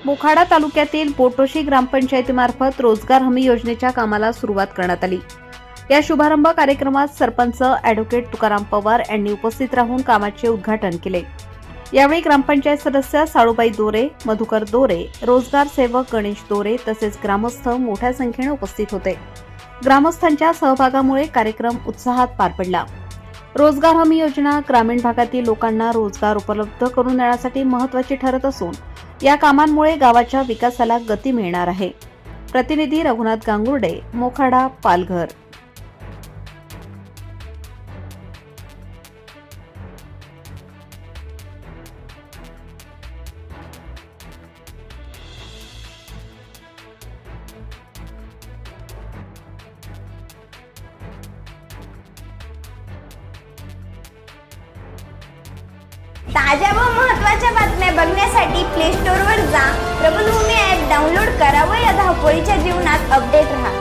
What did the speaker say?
मोखाडा तालुक्यातील पोटोशी ग्रामपंचायतीमार्फत रोजगार हमी योजनेच्या कामाला सुरुवात करण्यात आली। या शुभारंभ कार्यक्रमात सरपंच ॲडव्होकेट तुकाराम पवार यांनी उपस्थित राहून कामाचे उद्घाटन केले। यावेळी ग्रामपंचायत सदस्य साळूबाई दोरे, मधुकर दोरे, रोजगार सेवक गणेश दोरे तसेच ग्रामस्थ मोठ्या संख्येने उपस्थित होते। ग्रामस्थांच्या सहभागामुळे कार्यक्रम उत्साहात पार पडला। रोजगार हमी योजना ग्रामीण भागातील लोकांना रोजगार उपलब्ध करून देण्यासाठी महत्त्वाची ठरत असून या कामांमुळे गावाच्या विकासाला गती मिळणार आहे। प्रतिनिधी रघुनाथ गांगुर्डे, मोखाडा, पालघर। ताज्या व महत्त्वाच्या बातम्या बघण्यासाठी प्ले स्टोअरवर जा, प्रबलभूमी ॲप डाउनलोड करा व या धावपळीच्या जीवनात अपडेट रहा।